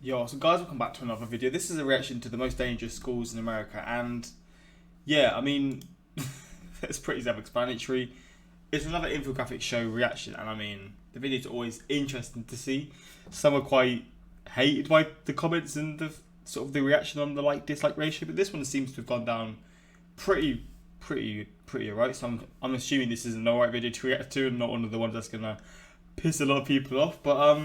Yo, so guys, welcome back to another video. This is a reaction to the most dangerous schools in America, and yeah, I mean, it's pretty self-explanatory. It's another infographic show reaction, and I mean, the videos are always interesting to see. Some are quite hated by the comments and the sort of the reaction on the like-dislike ratio, but this one seems to have gone down pretty alright. So I'm assuming this is an alright video to react to, and not one of the ones that's gonna piss a lot of people off, but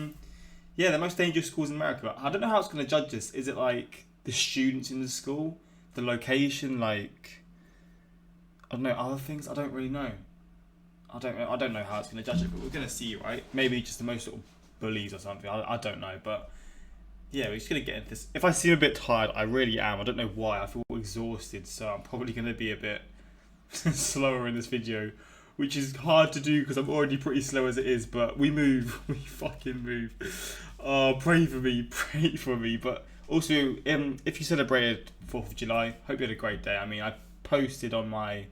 yeah, the most dangerous schools in America. I don't know how it's going to judge this. Is it like the students in the school, the location, like I don't know, other things? I don't really know. I don't know how it's going to judge it, but we're going to see, right? Maybe just the most sort of bullies or something. I don't know, but yeah, we're just going to get into this. If I seem a bit tired, I really am. I don't know why. I feel exhausted, so I'm probably going to be a bit slower in this video, which is hard to do because I'm already pretty slow as it is, but we move. We fucking move. Pray for me. But also, if you celebrated 4th of July, hope you had a great day. I mean, I posted on my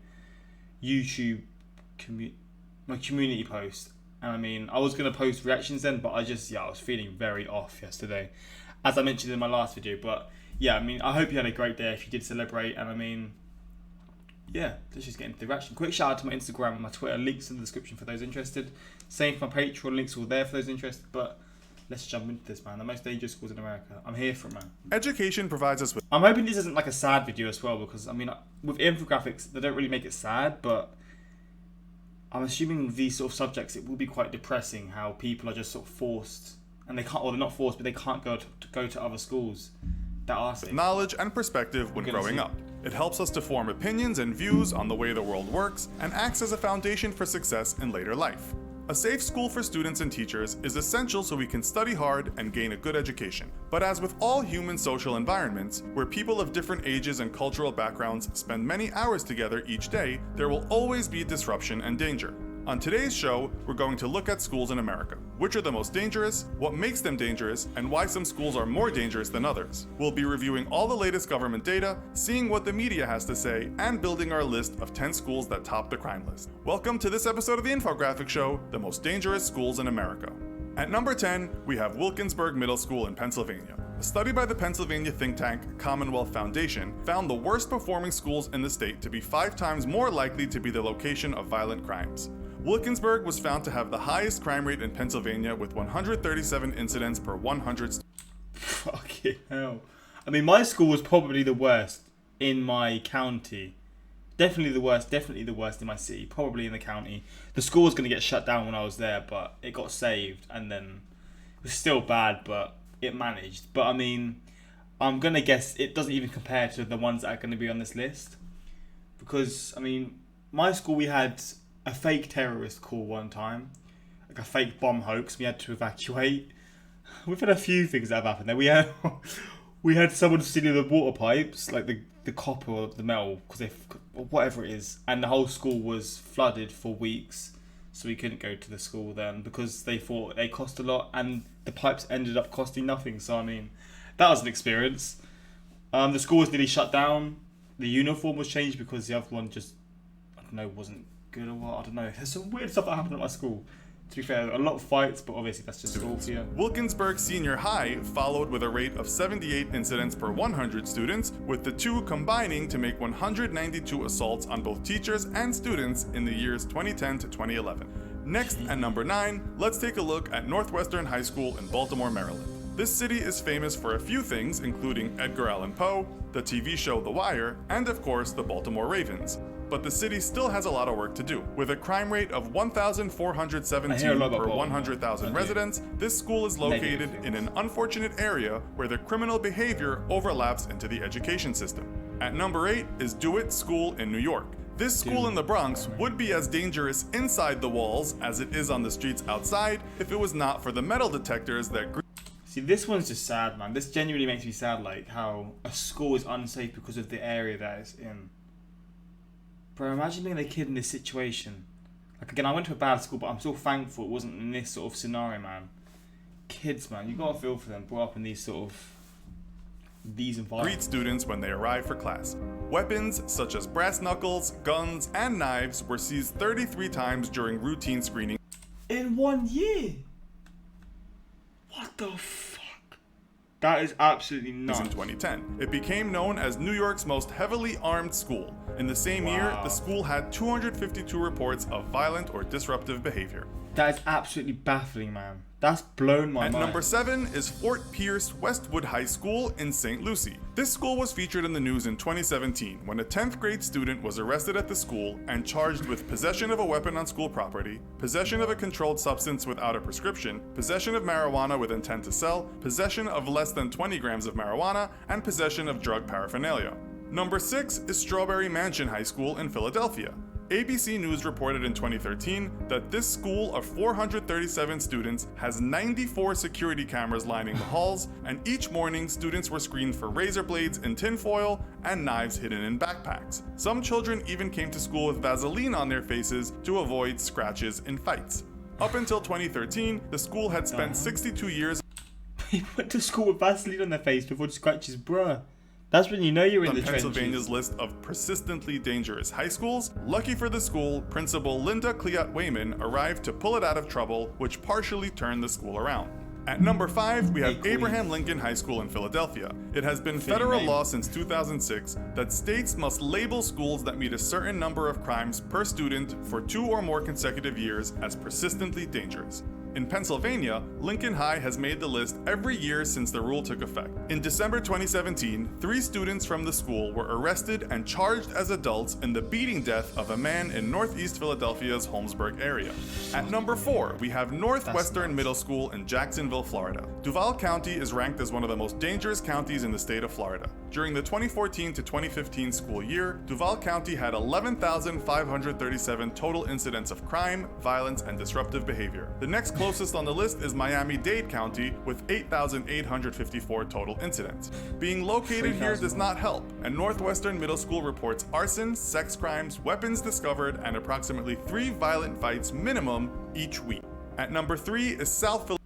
YouTube my community post, and I mean, I was going to post reactions then, but I was feeling very off yesterday, as I mentioned in my last video. But yeah, I mean, I hope you had a great day if you did celebrate, and I mean, yeah, let's just get into the reaction. Quick shout out to my Instagram and my Twitter, links in the description for those interested. Same for my Patreon, links all there for those interested. But let's jump into this, man. The most dangerous schools in America. I'm here for it, man. Education provides us with... I'm hoping this isn't like a sad video as well, because I mean, with infographics, they don't really make it sad, but I'm assuming with these sort of subjects, it will be quite depressing how people are just sort of forced, and they can't, or they're not forced, but they can't go to other schools that are safe. knowledge and perspective when growing up. It helps us to form opinions and views on the way the world works and acts as a foundation for success in later life. A safe school for students and teachers is essential so we can study hard and gain a good education. But as with all human social environments, where people of different ages and cultural backgrounds spend many hours together each day, there will always be disruption and danger. On today's show, we're going to look at schools in America. Which are the most dangerous, what makes them dangerous, and why some schools are more dangerous than others. We'll be reviewing all the latest government data, seeing what the media has to say, and building our list of 10 schools that top the crime list. Welcome to this episode of the Infographic Show, the most dangerous schools in America. At number 10, we have Wilkinsburg Middle School in Pennsylvania. A study by the Pennsylvania think tank Commonwealth Foundation found the worst performing schools in the state to be 5 times more likely to be the location of violent crimes. Wilkinsburg was found to have the highest crime rate in Pennsylvania with 137 incidents per 100 Fucking hell. I mean, my school was probably the worst in my county. Definitely the worst in my city, probably in the county. The school was going to get shut down when I was there, but it got saved, and then it was still bad, but it managed. But I mean, I'm going to guess it doesn't even compare to the ones that are going to be on this list. Because, I mean, my school, we had a fake terrorist call one time, like a fake bomb hoax. We had to evacuate. We've had a few things that have happened there. We had someone stealing the water pipes, like the copper or the metal, or whatever it is, and the whole school was flooded for weeks, so we couldn't go to the school then because they thought they cost a lot, and the pipes ended up costing nothing. So I mean, that was an experience. The school was nearly shut down. The uniform was changed because the other one just, I don't know, wasn't good or what, I don't know. There's some weird stuff that happened at my school. To be fair, a lot of fights, but obviously that's just school for you. Wilkinsburg Senior High followed with a rate of 78 incidents per 100 students, with the two combining to make 192 assaults on both teachers and students in the years 2010 to 2011. Next, at number 9, let's take a look at Northwestern High School in Baltimore, Maryland. This city is famous for a few things, including Edgar Allan Poe, the TV show The Wire, and of course the Baltimore Ravens. But the city still has a lot of work to do. With a crime rate of 1,417 per 100,000 residents, this school is located in an unfortunate area where the criminal behavior overlaps into the education system. At number 8 is DeWitt School in New York. This school in the Bronx would be as dangerous inside the walls as it is on the streets outside if it was not for the metal detectors that... See, this one's just sad, man. This genuinely makes me sad, like how a school is unsafe because of the area that it's in. Bro, imagine being a kid in this situation. Like, again, I went to a bad school, but I'm still thankful it wasn't in this sort of scenario, man. Kids, man, you gotta feel for them, brought up in these environments. Greet students when they arrive for class. Weapons such as brass knuckles, guns, and knives were seized 33 times during routine screening. In 1 year? What the fuck? That is absolutely nuts. In 2010, it became known as New York's most heavily armed school. In the same year, the school had 252 reports of violent or disruptive behavior. That is absolutely baffling, man. That's blown my mind. At number 7 is Fort Pierce Westwood High School in St. Lucie. This school was featured in the news in 2017 when a 10th grade student was arrested at the school and charged with possession of a weapon on school property, possession of a controlled substance without a prescription, possession of marijuana with intent to sell, possession of less than 20 grams of marijuana, and possession of drug paraphernalia. Number 6 is Strawberry Mansion High School in Philadelphia. ABC News reported in 2013 that this school of 437 students has 94 security cameras lining the halls, and each morning students were screened for razor blades in tinfoil and knives hidden in backpacks. Some children even came to school with Vaseline on their faces to avoid scratches in fights. Up until 2013, the school had spent 62 years. He went to school with Vaseline on their face before scratches, bruh. That's when you know you're in the trenches. Pennsylvania's list of persistently dangerous high schools. Lucky for the school, Principal Linda Cleott Wayman arrived to pull it out of trouble, which partially turned the school around. At number 5, we have Abraham Lincoln High School in Philadelphia. It has been federal law since 2006 that states must label schools that meet a certain number of crimes per student for 2 or more consecutive years as persistently dangerous. In Pennsylvania, Lincoln High has made the list every year since the rule took effect. In December 2017, 3 students from the school were arrested and charged as adults in the beating death of a man in northeast Philadelphia's Holmesburg area. At number 4, we have Northwestern Middle School in Jacksonville, Florida. Duval County is ranked as one of the most dangerous counties in the state of Florida. During the 2014 to 2015 school year, Duval County had 11,537 total incidents of crime, violence, and disruptive behavior. The next closest on the list is Miami-Dade County with 8,854 total incidents. Being located here does not help, and Northwestern Middle School reports arson, sex crimes, weapons discovered, and approximately 3 violent fights minimum each week. At number 3 is South Philadelphia.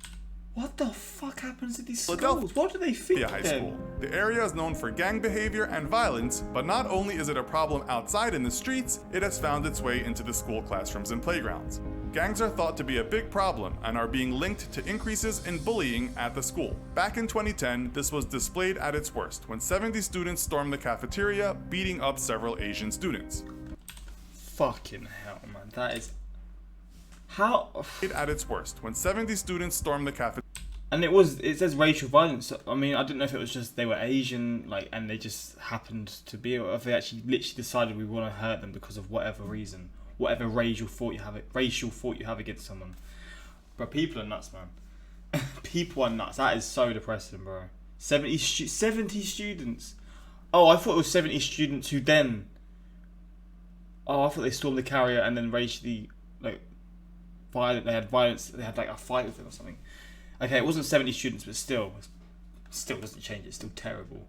What the fuck happens to these schools? What do they think High School. The area is known for gang behavior and violence, but not only is it a problem outside in the streets, it has found its way into the school classrooms and playgrounds. Gangs are thought to be a big problem and are being linked to increases in bullying at the school. Back in 2010, this was displayed at its worst when 70 students stormed the cafeteria, beating up several Asian students. Fucking hell, man. That is... How... At its worst when 70 students stormed the cafeteria. And it says racial violence. I mean, I didn't know if it was just they were Asian, like, and they just happened to be, or if they actually literally decided we want to hurt them because of whatever reason, whatever racial thought you have against someone. But people are nuts, man. People are nuts. That is so depressing, bro. 70 students. Oh, I thought it was 70 students who then. Oh, I thought they stormed the carrier and then racially, like, violent. They had violence. They had like a fight with them or something. Okay, it wasn't 70 students, but still doesn't change. It's still terrible.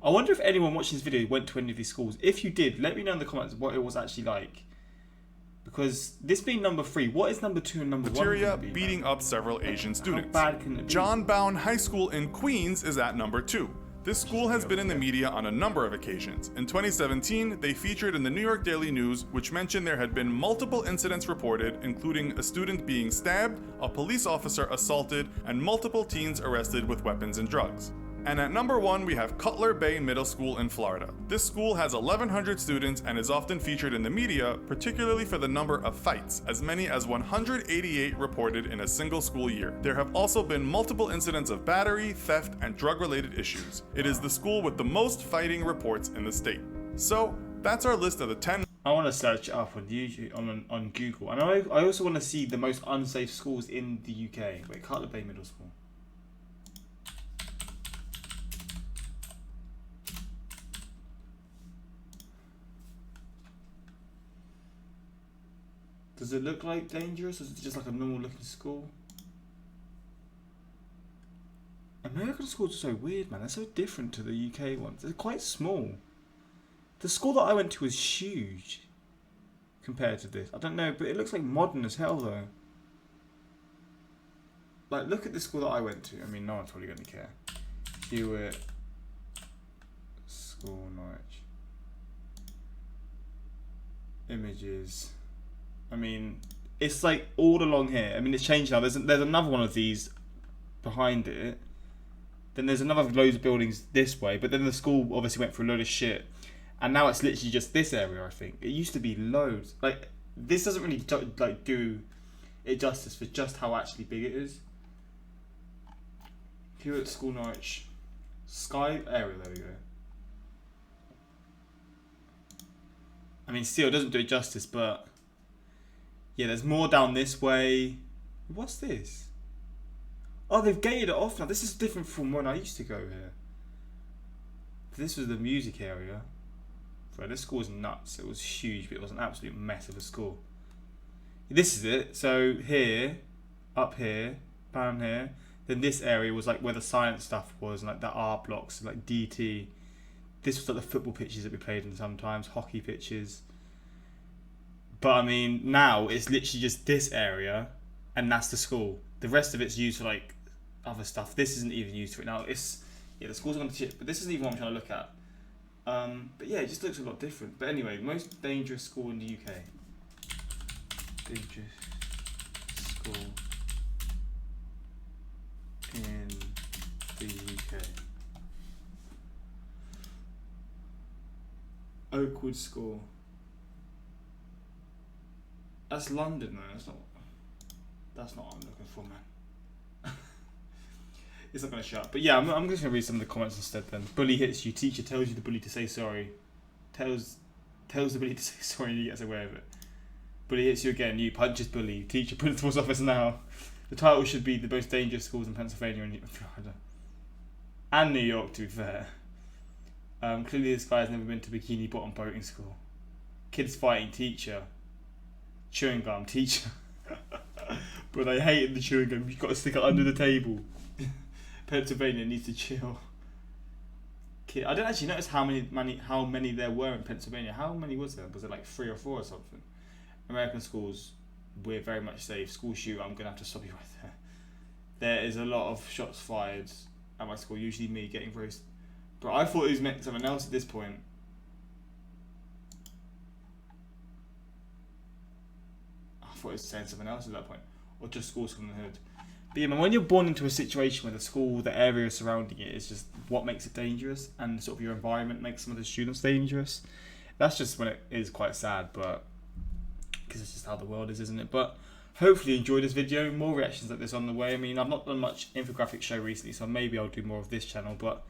I wonder if anyone watching this video went to any of these schools. If you did, let me know in the comments what it was actually like. Because this being number 3, what is number 2 and number 1? Beating up several Asian students. How bad can it be? John Bowne High School in Queens is at number 2. This school has been in the media on a number of occasions. In 2017, they featured in the New York Daily News, which mentioned there had been multiple incidents reported, including a student being stabbed, a police officer assaulted, and multiple teens arrested with weapons and drugs. And at number 1, we have Cutler Bay Middle School in Florida. This school has 1,100 students and is often featured in the media, particularly for the number of fights, as many as 188 reported in a single school year. There have also been multiple incidents of battery, theft, and drug-related issues. It is the school with the most fighting reports in the state. So, that's our list of the 10... I want to search it up on YouTube, on Google. And I also want to see the most unsafe schools in the UK. Wait, Cutler Bay Middle School. Does it look like dangerous, or is it just like a normal looking school? American schools are so weird, man. They're so different to the UK ones. They're quite small. The school that I went to was huge compared to this. I don't know, but it looks like modern as hell though. Like, look at the school that I went to. I mean, no one's probably going to care. DeWitt School, Norwich. Images. I mean, it's like all along here. I mean, it's changed now. There's another one of these behind it. Then there's another loads of buildings this way, but then the school obviously went through a load of shit, and now it's literally just this area. I think it used to be loads. Like this doesn't really do it justice for just how actually big it is. Here at School Norwich Sky area, there we go. I mean, still doesn't do it justice, but yeah, there's more down this way. What's this? Oh, they've gated it off now. This is different from when I used to go here. This was the music area. Bro, this school was nuts. It was huge, but it was an absolute mess of a school. This is it. So here, up here, down here. Then this area was like where the science stuff was, and like the art blocks, like DT. This was like the football pitches that we played in sometimes, hockey pitches. But I mean, now it's literally just this area, and that's the school. The rest of it's used for like other stuff. This isn't even used for it now. It's the school's gonna shit, but this isn't even what I'm trying to look at. But yeah, it just looks a lot different. But anyway, most dangerous school in the UK. Dangerous school in the UK. Oakwood School. That's London, man. That's not what I'm looking for, man. It's not going to shut up. But yeah, I'm just going to read some of the comments instead then. Bully hits you. Teacher tells you the bully to say sorry. Tells the bully to say sorry and he gets away with it. Bully hits you again. You punches bully. Teacher, principal's office now. The title should be the most dangerous schools in Pennsylvania and Florida. And New York, to be fair. Clearly this guy has never been to Bikini Bottom boating school. Kids fighting teacher. Chewing gum teacher. But I hated the chewing gum. You've got to stick it under the table. Pennsylvania needs to chill. I don't actually notice how many there were in Pennsylvania. How many was there? Was it like 3 or 4 or something? American schools, we're very much safe. School shoot, I'm gonna have to stop you right there. There is a lot of shots fired at my school. Usually me getting roasted. But I thought it was meant something else at this point. I thought it was saying something else at that point. Or just schools from the hood. But yeah, man, when you're born into a situation where the school, the area surrounding it is just what makes it dangerous, and sort of your environment makes some of the students dangerous, that's just when it is quite sad, but because it's just how the world is, isn't it? But hopefully you enjoyed this video. More reactions like this on the way. I mean, I've not done much infographic show recently, so maybe I'll do more of this channel, but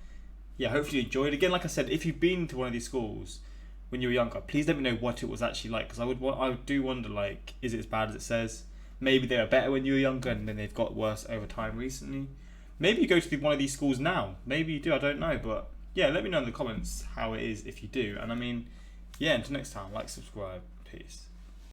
yeah, hopefully you enjoyed. Again, like I said, if you've been to one of these schools when you were younger, please let me know what it was actually like, because I do wonder, like, is it as bad as it says? Maybe they were better when you were younger and then they've got worse over time recently. Maybe you go to one of these schools now. Maybe you do, I don't know. But yeah, let me know in the comments how it is if you do. And I mean, yeah, until next time, like, subscribe. Peace.